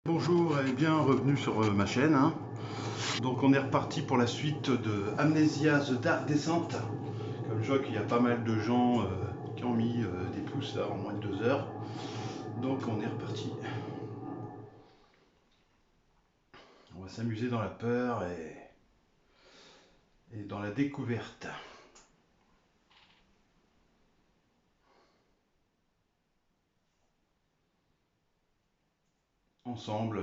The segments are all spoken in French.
Bonjour et bienvenue sur ma chaîne. Donc on est reparti pour la suite de Amnesia The Dark Descent. Comme je vois qu'il y a pas mal de gens qui ont mis des pouces là en moins de 2 heures. Donc on est reparti. On va s'amuser dans la peur et dans la découverte. Ensemble,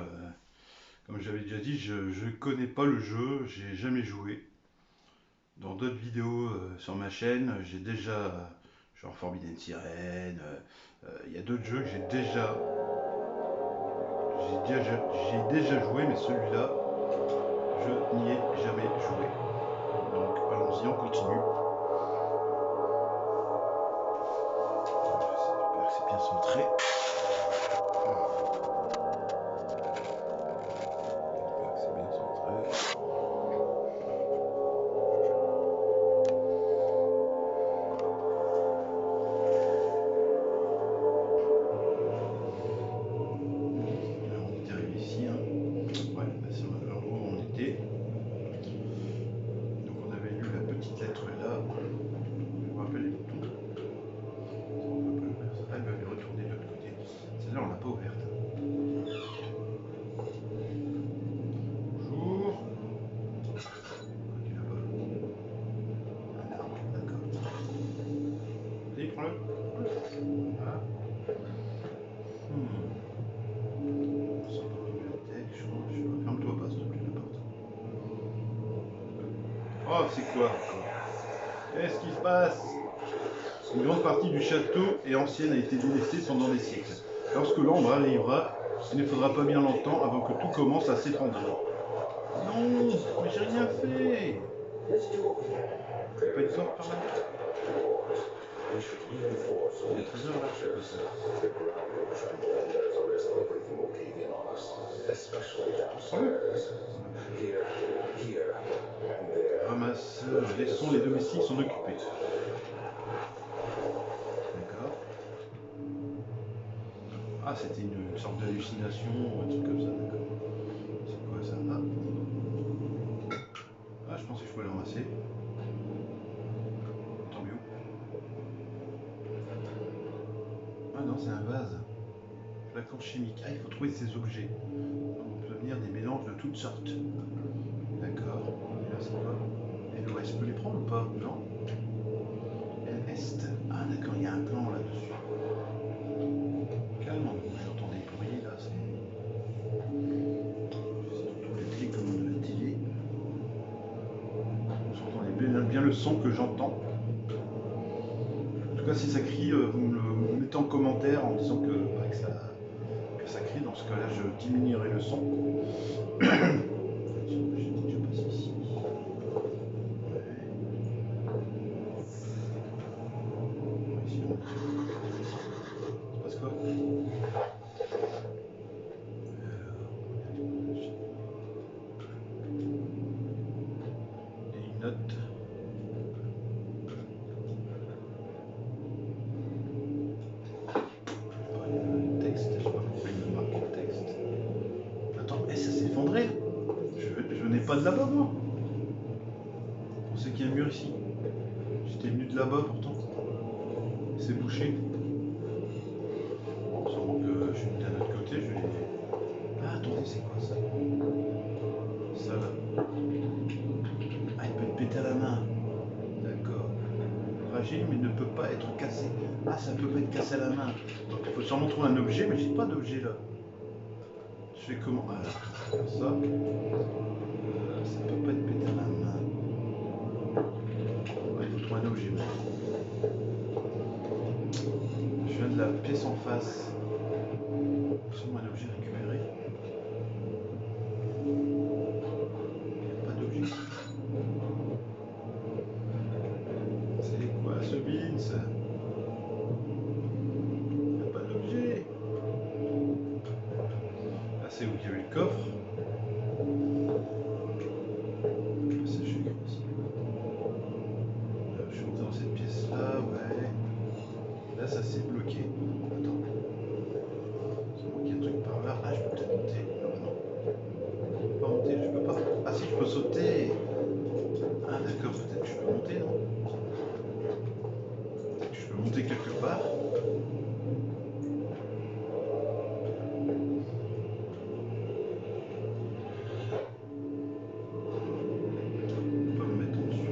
comme j'avais déjà dit, je ne connais pas le jeu, j'ai jamais joué. Dans d'autres vidéos sur ma chaîne, j'ai déjà, genre Forbidden Siren, il y a d'autres jeux que j'ai déjà joué, mais celui-là, je n'y ai jamais joué. Donc allons-y, on continue. J'espère que c'est bien centré. J'espère que c'est bien centré. On est arrivé ici. Ouais, c'est en gros où on était. Donc on avait lu la petite lettre là. Je me rappelle les boutons. On peut pas ouvrir ça. Ah, il va aller retourner de l'autre côté. Celle-là, on l'a pas ouverte. Bonjour. Ok, là-bas. Un arbre, d'accord. Vas-y, prends-le. Voilà. On sort dans la bibliothèque, je sais pas. Ferme-toi pas, s'il te plaît, la porte. Oh, c'est quoi encore? Qu'est-ce qui se passe? Une grande partie du château et ancienne a été délaissée pendant des siècles. Lorsque l'ombre arrivera, il ne faudra pas bien longtemps avant que tout commence à s'effondrer. Non, mais j'ai rien fait. Il n'y a pas une porte par là? Il y a 13 heures là, je sais pas ça. Ramasse, laissons les domestiques s'en occuper. D'accord. Ah, c'était une sorte d'hallucination ou un truc comme ça, d'accord. C'est quoi ça? Ah, je pensais que je pouvais le ramasser. Tant mieux. Ah non, c'est un vase. Flacon chimique. Ah, il faut trouver ces objets. On peut obtenir des mélanges de toutes sortes. D'accord. Et là, c'est quoi? LOS, je peux les prendre ou pas? Non. Est. Ah, d'accord, il y a un plan là-dessus. Calmement, j'entends des bruits là, c'est. J'essaie de trouver les clés comme on l'a dit. Vous entendez bien le son que j'entends. En tout cas, si ça crie, vous me le mettez en commentaire en disant que ça crie. Dans ce cas-là, je diminuerai le son. Je passe ici. Ici, on se passe quoi? Et une note. Texte, je sais pas pourquoi il me marque le texte. Attends, ça s'est effondré? Je venais pas de là-bas, moi. On sait qu'il y a un mur ici. J'étais venu de là-bas pourtant. C'est bouché. Sûrement que je suis venu d'un autre côté. Ah, attendez, c'est quoi ça? Ça là. Ah, il peut être pété à la main. D'accord. Fragile mais ne peut pas être cassé. Ah, ça peut pas être cassé à la main. Donc il faut sûrement trouver un objet, mais j'ai pas d'objet là. Je fais comment? Ah là, comme ça. Ça peut pas être pété à la main. Ouais, il faut trouver un objet. Je viens de la pièce en face. Sûrement un objet récupéré. Il n'y a pas d'objet. C'est quoi ce beans? Il n'y a pas d'objet. Là, c'est où il y a eu le coffre. Ça, je suis ici. Je suis rentré dans cette pièce là, ouais. Là, ça s'est bloqué. Attends. C'est moi qui ai un truc par là. Ah, je peux peut-être monter. peux sauter. Ah d'accord, peut-être que je peux monter, non? Peut-être que je peux monter quelque part. Je peux pas me mettre en dessous.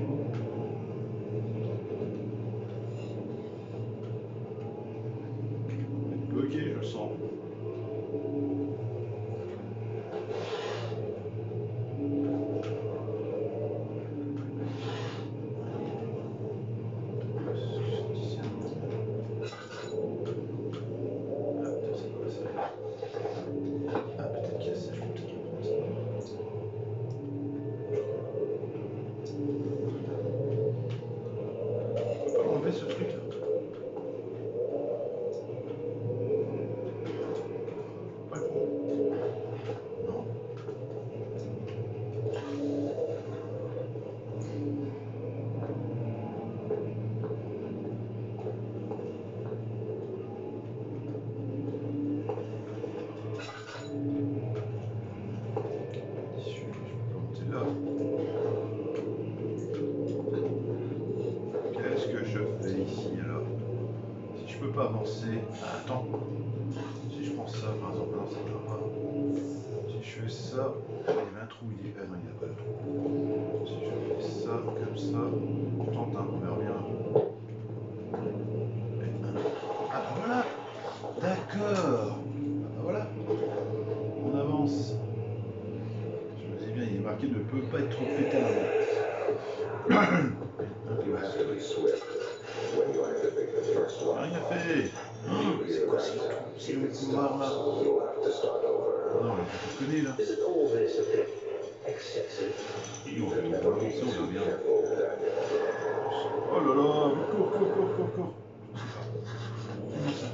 Ok, je le sens. Ce truc là. Pas le bon. Non. Je peux monter là. Qu'est-ce que je fais ici alors? Si je peux pas avancer. Ah, attends. Si je prends ça par exemple, non, ça ne va pas. Si je fais ça, il y avait un trou, il est. Ah non, il n'y a pas de trou. Si je fais ça, comme ça, je tente, hein, on verra bien. Ah bah voilà! D'accord! Ah bah voilà! On avance. Je me dis bien, il est marqué ne peut pas être trop pété à l'avant. Rien fait! C'est quoi ces trous? C'est où le couloir là? Non, je connais là. Non, on va avancer, on va bien. Oh là là, cours, cours, cours, cours, cours. Comment ça?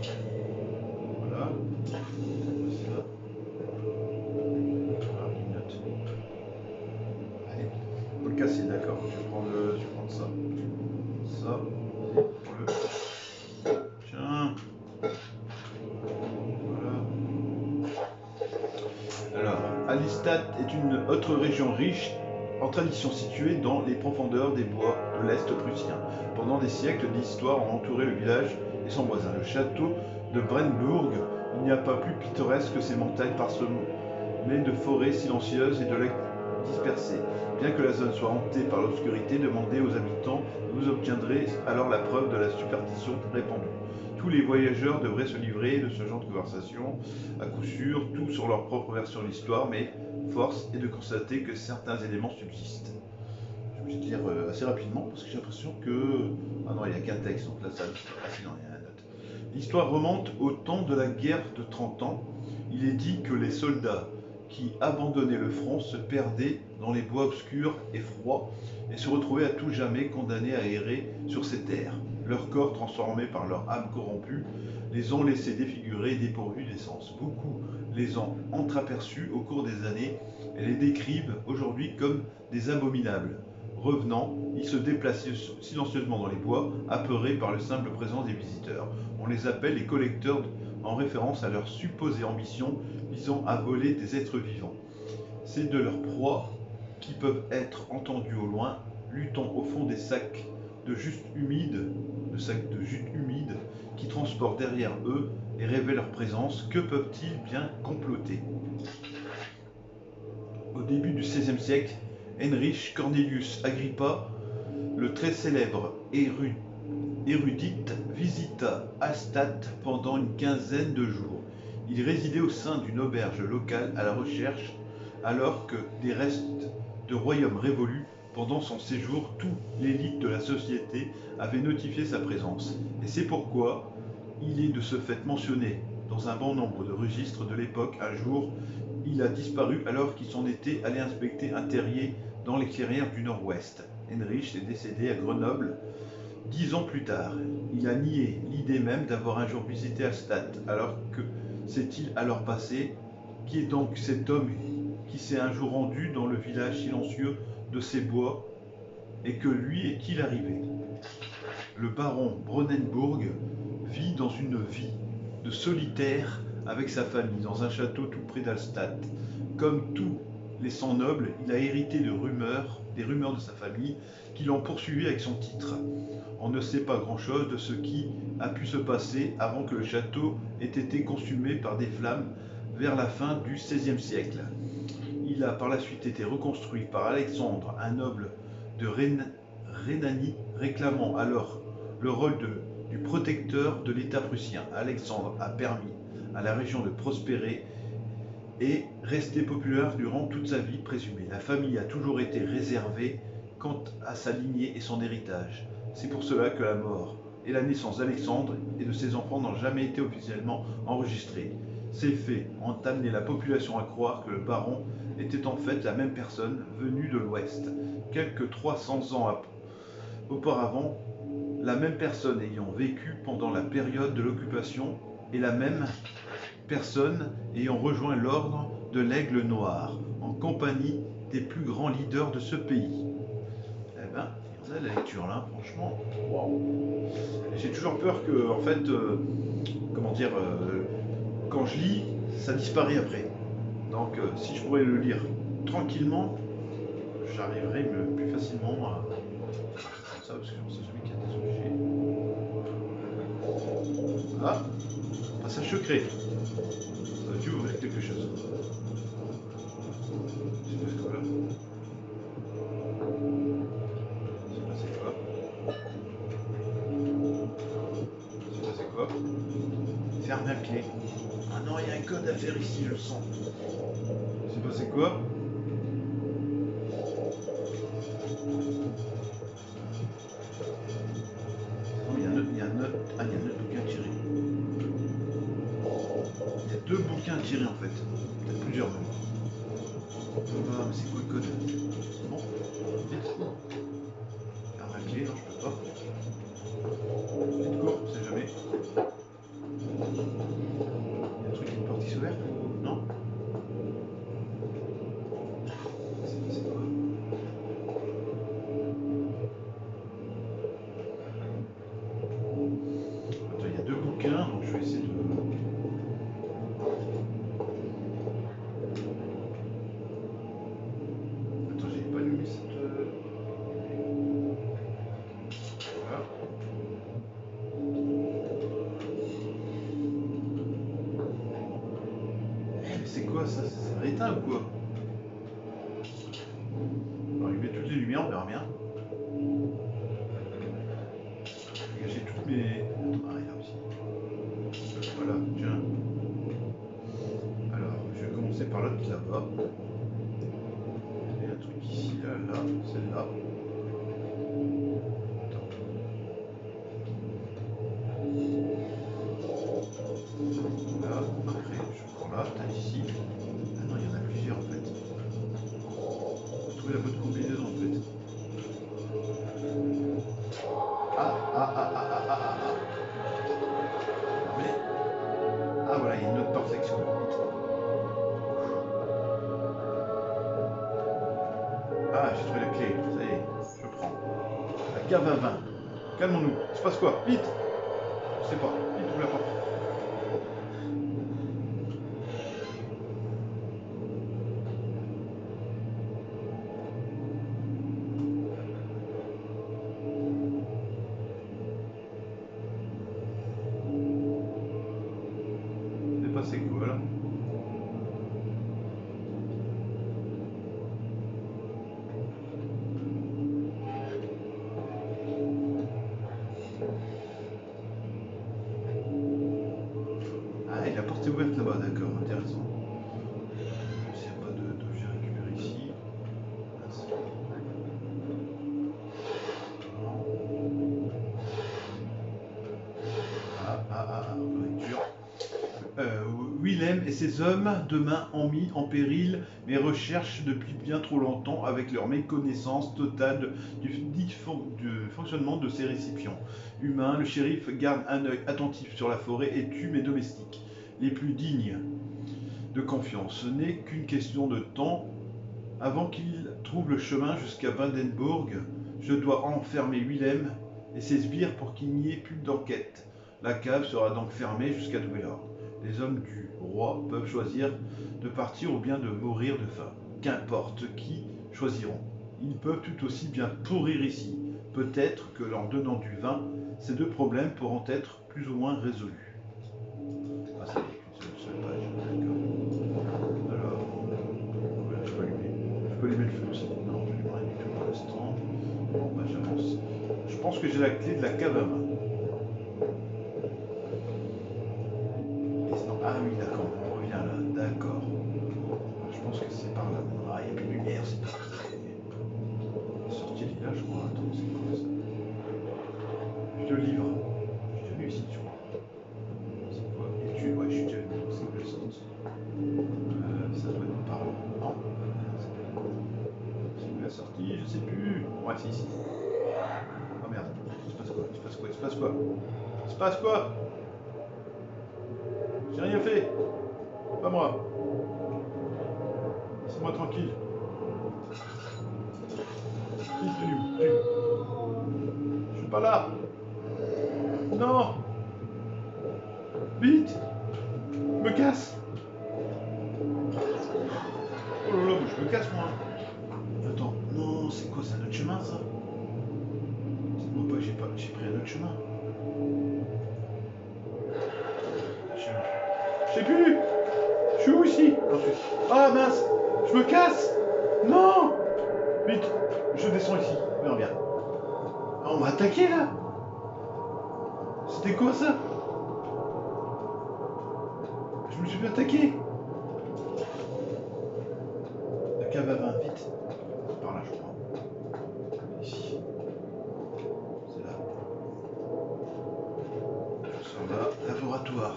Voilà. Ça. Ah, il note. Allez, faut le casser, d'accord. Je vais prendre ça. Ça, prends-le. Tiens. Voilà. Alors, Alistad est une autre région riche en tradition située dans les profondeurs des bois de l'Est prussien. Pendant des siècles d'histoire ont entouré le village et son voisin. Le château de Brennburg, il n'y a pas plus pittoresque que ces montagnes parsemées de forêts silencieuses et de lacs dispersés. Bien que la zone soit hantée par l'obscurité, demandez aux habitants, vous obtiendrez alors la preuve de la superstition répandue. Tous les voyageurs devraient se livrer de ce genre de conversation, à coup sûr, tout sur leur propre version de l'histoire, mais force est de constater que certains éléments subsistent. Je vais dire assez rapidement, parce que j'ai l'impression que... Ah non, il n'y a qu'un texte, donc là ça... Ah si, non, il y a une note. L'histoire remonte au temps de la guerre de 30 ans. Il est dit que les soldats qui abandonnaient le front se perdaient dans les bois obscurs et froids et se retrouvaient à tout jamais condamnés à errer sur ces terres. Leurs corps, transformés par leur âme corrompue, les ont laissés défigurés et dépourvus d'essence. Beaucoup les ont entreaperçus au cours des années et les décrivent aujourd'hui comme des abominables. Revenant, ils se déplacent silencieusement dans les bois, apeurés par le simple présence des visiteurs. On les appelle les collecteurs en référence à leur supposée ambition visant à voler des êtres vivants. C'est de leur proie qui peuvent être entendus au loin, luttant au fond des sacs de jute humide, qui transportent derrière eux et révèlent leur présence. Que peuvent-ils bien comploter? Au début du XVIe siècle, Heinrich Cornelius Agrippa, le très célèbre érudite, visita Alstadt pendant une quinzaine de jours. Il résidait au sein d'une auberge locale à la recherche, alors que des restes de royaumes révolus. Pendant son séjour, toute l'élite de la société avait notifié sa présence, et c'est pourquoi il est de ce fait mentionné dans un bon nombre de registres de l'époque. Un jour, il a disparu alors qu'il s'en était allé inspecter un terrier dans les clairières du Nord-Ouest. Heinrich est décédé à Grenoble 10 ans plus tard. Il a nié l'idée même d'avoir un jour visité Alstadt. Alors que s'est-il alors passé? Qui est donc cet homme qui s'est un jour rendu dans le village silencieux de ces bois, et que lui est-il arrivé? Le baron Brennenburg vit dans une vie de solitaire avec sa famille dans un château tout près d'Alstadt. Comme tous laissant noble, il a hérité des rumeurs de sa famille qui l'ont poursuivi avec son titre. On ne sait pas grand-chose de ce qui a pu se passer avant que le château ait été consumé par des flammes vers la fin du XVIe siècle. Il a par la suite été reconstruit par Alexandre, un noble de Rhénanie, réclamant alors le rôle du protecteur de l'État prussien. Alexandre a permis à la région de prospérer et rester populaire durant toute sa vie présumée. La famille a toujours été réservée quant à sa lignée et son héritage. C'est pour cela que la mort et la naissance d'Alexandre et de ses enfants n'ont jamais été officiellement enregistrés. Ces faits ont amené la population à croire que le baron était en fait la même personne venue de l'Ouest. Quelques 300 ans auparavant, la même personne ayant vécu pendant la période de l'occupation et la même personne ayant rejoint l'ordre de l'Aigle Noir en compagnie des plus grands leaders de ce pays. Eh ben, on a de la lecture là, franchement. Waouh. J'ai toujours peur que, en fait, quand je lis, ça disparaît après. Donc, si je pourrais le lire tranquillement, j'arriverais plus facilement à ça, parce que c'est celui qui a des objets. Ah, passage secret. Ça a dû ouvrir quelque chose. C'est pas ce quoi là. C'est passé quoi? C'est passé quoi? Ferme la clé. Ah non, il y a un code à faire ici, je le sens. C'est passé quoi? Non, il y a un autre. Ah, il y a un autre bouquin tiré. Il y a deux bouquins tirés en fait. Peut-être plusieurs même. Ah, mais c'est quoi le code? C'est bon? Vite. Ferme la clé, non, je peux pas. Vite cours, on sait jamais. Il y a un truc, une porte qui s'ouvre ou non? C'est quoi? Attends, il y a deux bouquins, donc je vais essayer de. Attends, j'ai pas allumé cette. Voilà. Eh, mais c'est quoi ça? C'est un éteint ou quoi? On va allumer toutes les lumières, on verra bien. Dégager toutes mes. Attends, ah, là aussi. Voilà, tiens. Alors, je vais commencer par l'autre qui est là-bas. Il y a un truc ici, là, celle-là. Attends. Là, après, je prends là, peut-être ici. Ah non, il y en a plusieurs en fait. Faut trouver la bonne combinaison en fait. Ah. Mais. Ah voilà, il y a une autre porte section. Ah, j'ai trouvé la clé. Ça y est, je prends. La cave à vin. Calmons-nous. Il se passe quoi? Vite! Je sais pas. Vite, ouvre la porte. C'est passé quoi là? Ah, et la porte est ouverte là-bas, d'accord, intéressant. S'il n'y a pas d'objet récupéré ici. Mince. Lecture. Willem et ses hommes de main ont mis en péril mes recherches depuis bien trop longtemps avec leur méconnaissance totale du fonctionnement de ces récipients humains. Le shérif garde un œil attentif sur la forêt et tue mes domestiques les plus dignes de confiance. Ce n'est qu'une question de temps avant qu'ils trouvent le chemin jusqu'à Vandenburg. Je dois enfermer Willem et ses sbires pour qu'il n'y ait plus d'enquête. La cave sera donc fermée jusqu'à nouvel ordre. Les hommes du roi peuvent choisir de partir ou bien de mourir de faim. Qu'importe qui choisiront. Ils peuvent tout aussi bien pourrir ici. Peut-être que en donnant du vin, ces deux problèmes pourront être plus ou moins résolus. Ah, ça y est, une seule page, d'accord. Alors, voilà, je peux allumer. Je peux allumer le feu aussi. Non, je n'allume rien du tout pour l'instant. Bon, bah j'avance. Je pense que j'ai la clé de la cave à vin. Ah oui, d'accord, on revient là, d'accord. Je pense que c'est par là. Ah, il n'y a plus de lumière, c'est pas vrai. Sortie est là, je crois. Attends, c'est quoi ça? Je te livre. Je suis venu ici, je crois. C'est quoi? Études, ouais, je suis déjà venu. C'est où la sortie? Ça doit être par là. Non? C'est où la sortie? Je sais plus. Ouais, c'est ici. Oh merde. Il se passe quoi? Il se passe quoi? Il se passe quoi? Il se passe quoi? J'ai rien fait. Pas moi. Laissez-moi tranquille. Qui est venu? Je suis pas là. Non. Vite. Je me casse. Oh là là, mais je me casse moi. Attends, non, c'est quoi? C'est un autre chemin ça? Dites-moi pas que j'ai pris un autre chemin. Je sais plus. Je suis où ici? Ah mince. Je me casse. Non. Vite. Je descends ici. On verra bien. Ah, on m'a attaqué là. C'était quoi ça? Je me suis fait attaquer. La cave à vin, vite. Par là, je crois. Ici. C'est là. Je sors là. Laboratoire.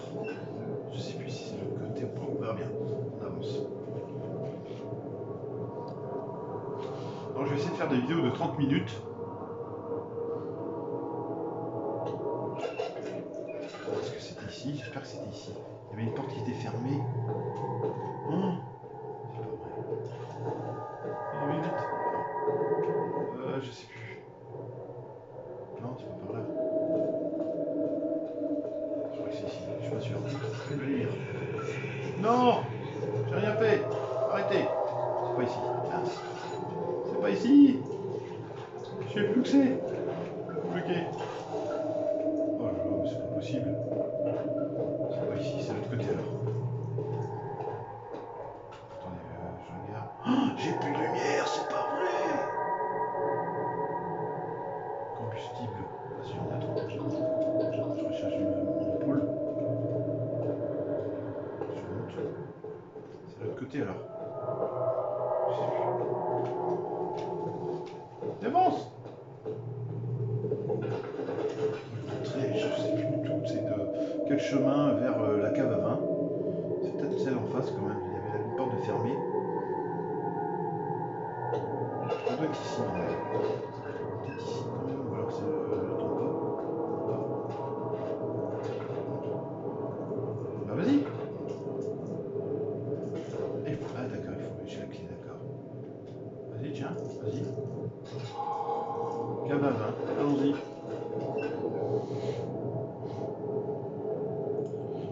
Je sais plus si c'est de l'autre côté ou pas. On verra bien. On avance. Alors, je vais essayer de faire des vidéos de 30 minutes. Est-ce que c'était ici? J'espère que c'était ici. Il y avait une porte qui était fermée. Oh, c'est pas vrai. Vite, vite. Je sais plus. Non, c'est pas par là. Je crois que c'est ici. Je suis pas sûr. Je vais le lire. Non! J'ai rien fait. Arrêtez. C'est pas ici. Mince. C'est pas ici. Je sais plus où c'est. Bloqué. Oh là là, c'est pas possible. C'est pas ici, c'est de l'autre côté alors. Attendez, je regarde. Oh, j'ai plus de lumière, c'est pas vrai. Combustible. Ah si, on a trop. Je recharge mon ampoule. Je monte. C'est de l'autre côté alors. Je sais plus. Avance. Je sais plus du tout, c'est de quel chemin vers la cave à vin. C'est peut-être celle en face quand même, il y avait une porte de fermée. Ça doit être ici, peut-être ici quand même, ou alors c'est le tombeau. Bah vas-y. Ah d'accord, j'ai la clé, d'accord. Vas-y, tiens, vas-y. Cave à vin, allons-y.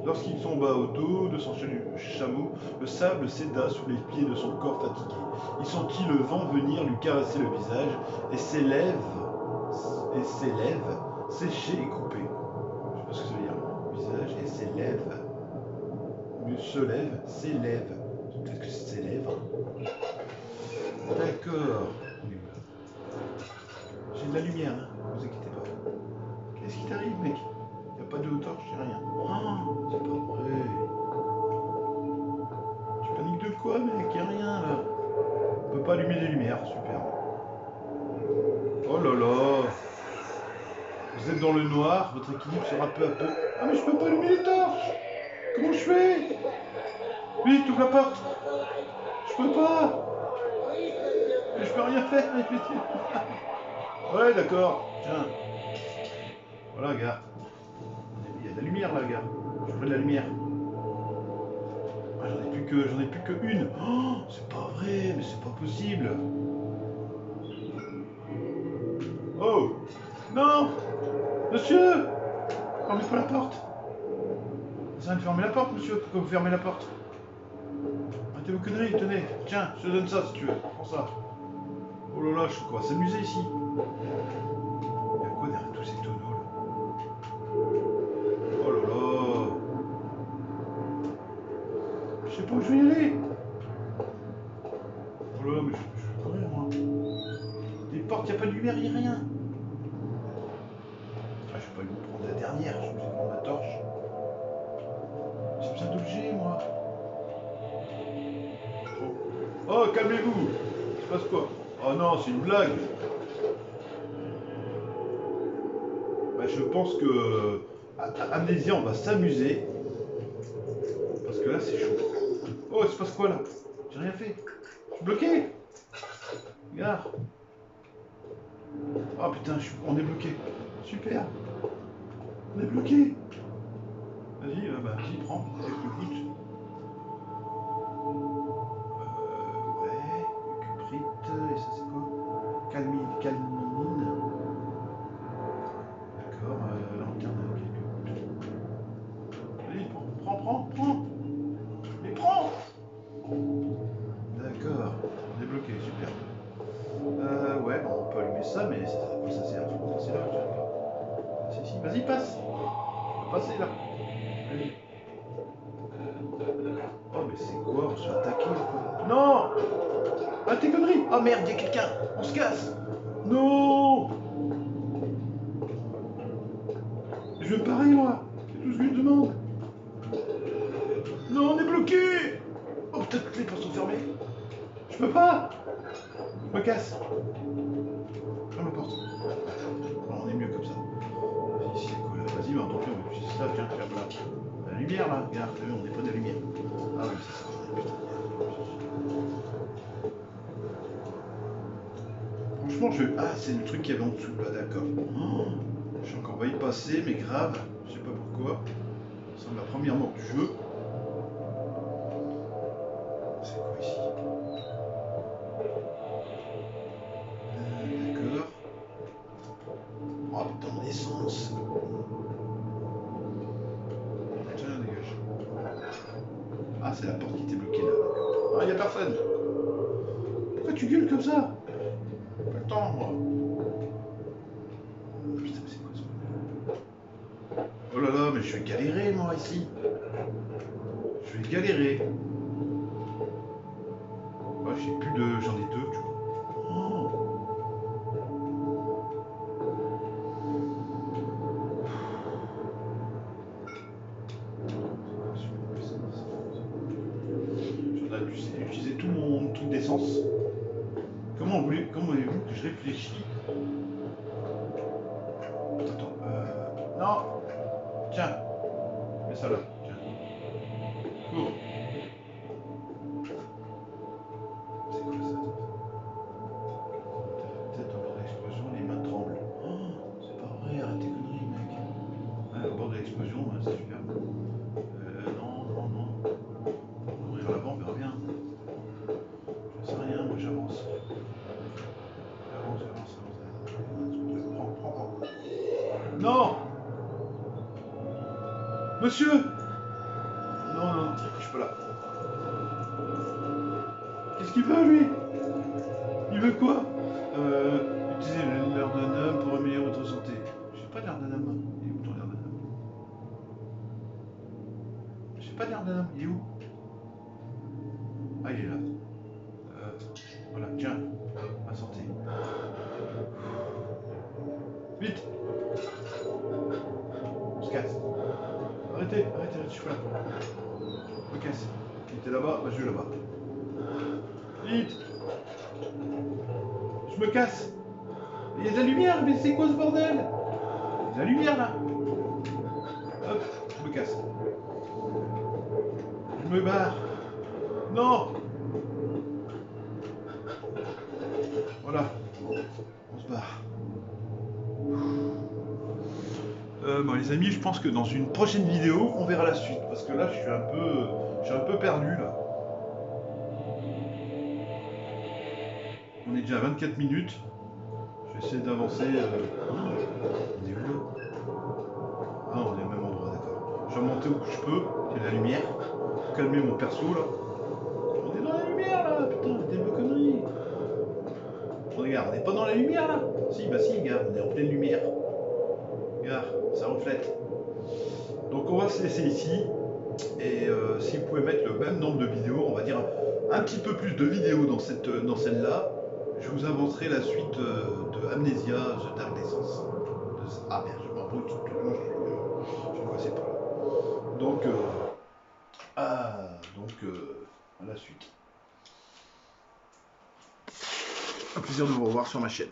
Lorsqu'il tomba au dos de son chameau, le sable céda sous les pieds de son corps fatigué. Il sentit le vent venir lui caresser le visage et ses lèvres séchées et coupées. Je sais pas ce que ça veut dire. Visage et ses lèvres. Se lève, s'élève. Peut-être que c'est ses lèvres. D'accord. J'ai de la lumière, hein. Ne vous inquiétez pas. Qu'est-ce qui t'arrive, mec? Y a pas de torche, y a rien. Oh, c'est pas vrai. Tu paniques de quoi, mec? Y a rien là. On peut pas allumer des lumières, super. Oh là là. Vous êtes dans le noir, votre équilibre sera peu à peu. Ah mais je peux pas allumer les torches. Comment je fais? Vite, ouvre la porte. Je peux pas. Mais je peux rien faire. Ouais, d'accord. Tiens. Voilà, gars. Il y a de la lumière là, gars. Je ferai de la lumière. Ah, j'en ai plus que une. Oh, c'est pas vrai, mais c'est pas possible. Oh, non, monsieur, fermez pas la porte. Ça vient de fermer la porte, monsieur. Pourquoi vous fermez la porte? arrêtez vos conneries, tenez. Tiens, je te donne ça si tu veux. Prends ça. Oh là là, je crois qu'on va s'amuser ici. Il y a quoi derrière tous ces tonneaux là? Oh là là. Je sais pas où je vais y aller. Oh là là, mais je vais courir moi. Des portes, il n'y a pas de lumière, il n'y a rien. Ah, je vais pas lui prendre la dernière, je vais prendre ma torche. J'ai besoin d'objets moi. Oh, calmez-vous. Il se passe quoi? Oh non, c'est une blague. Bah, je pense que Amnésia, on va s'amuser. Parce que là, c'est chaud. Oh, il se passe quoi là? J'ai rien fait. Je suis bloqué. Regarde. Oh putain, on est bloqué. Super. On est bloqué. Vas-y, vas-y, prends. Écoute. Ouais. Cuprite. Et ça, c'est quoi? Calminine. D'accord. Lanterne avec quelques gouttes. Vas-y, prends. Mais prends. D'accord. On est bloqué, super. Ouais, bon, on peut allumer ça, mais ça sert à quoi? C'est là, tiens. Passe ici. Vas-y, passe. On va passer là. Allez. Oh, mais c'est quoi? On se fait attaquer ou quoi? Non! Ah, tes conneries! Oh merde, y'a quelqu'un! On se casse! Non! Je veux me parer, moi! C'est tout ce que je demande! Non, on est bloqué! Oh putain, toutes les portes sont fermées! Je peux pas! Je me casse! Ferme la porte. Bon, on est mieux comme ça. Vas-y, ici, quoi là? Vas-y, mais tant pis, on va utiliser ça, tiens, ferme là. La lumière là, regarde, on n'est pas de lumière. Ah oui, c'est ça, putain. Franchement, ah, c'est le truc qu'il y avait en dessous là, d'accord. Oh, je suis encore va y passer, mais grave, je sais pas pourquoi. Ça semble la première mort du jeu. C'est quoi ici? D'accord. Oh putain, mon essence. Tiens, dégage. Ah, c'est la porte qui était bloquée là, d'accord. Ah, y'a personne. Pourquoi tu gueules comme ça? Pas le temps, moi. Putain, mais c'est quoi ce bordel? Oh là là, mais je vais galérer, moi, ici. Je vais galérer. Oh, j'ai plus de... J'en ai deux, tu vois. Oh. J'aurais dû utiliser tout mon truc d'essence. Comment voulez-vous que je réfléchisse? Attends, non. Tiens, mets ça là, tiens. Cours. C'est quoi ça? Tête au bord de l'explosion, les mains tremblent. Oh, c'est pas vrai, arrête tes conneries, mec. Ouais, au bord de l'explosion, ouais, c'est super. Non. Ouvrir la bombe, on verra bien. Je sais rien, moi j'avance. J'avance. Prends. Non! Monsieur! Non, je peux là. Qu'est-ce qu'il veut, lui? Il veut quoi? Utilisez l'air d'un homme pour améliorer votre santé. J'ai pas l'air d'un homme. Il est où ton l'air d'un homme? J'ai pas l'air d'un homme. Il est où? Ah, il est là. Voilà, tiens. Ma santé. Vite! On se casse. Arrêtez, je suis pas là. Je me casse. Il était là-bas, bah je vais là-bas. Vite! Je me casse! Il y a de la lumière, mais c'est quoi ce bordel? Il y a de la lumière là! Hop, je me casse. Je me barre. Non! Voilà. On se barre. Bon les amis, je pense que dans une prochaine vidéo, on verra la suite. Parce que là, je suis un peu perdu là. On est déjà à 24 minutes. Je vais essayer d'avancer. On est où là? Ah, on est au même endroit, d'accord. Je vais remonter où je peux. Il y a de la lumière. Pour calmer mon perso là. On est regarde, on n'est pas dans la lumière là. Si, bah si, regarde, on est en pleine lumière. Regarde, ça reflète. Donc on va se laisser ici. Et si vous pouvez mettre le même nombre de vidéos, on va dire un petit peu plus de vidéos dans celle-là, je vous avancerai la suite de Amnesia, The Dark Descent. Ah merde, je m'embrouille tout le long, je ne sais pas là. Donc, à la suite. Un plaisir de vous revoir sur ma chaîne.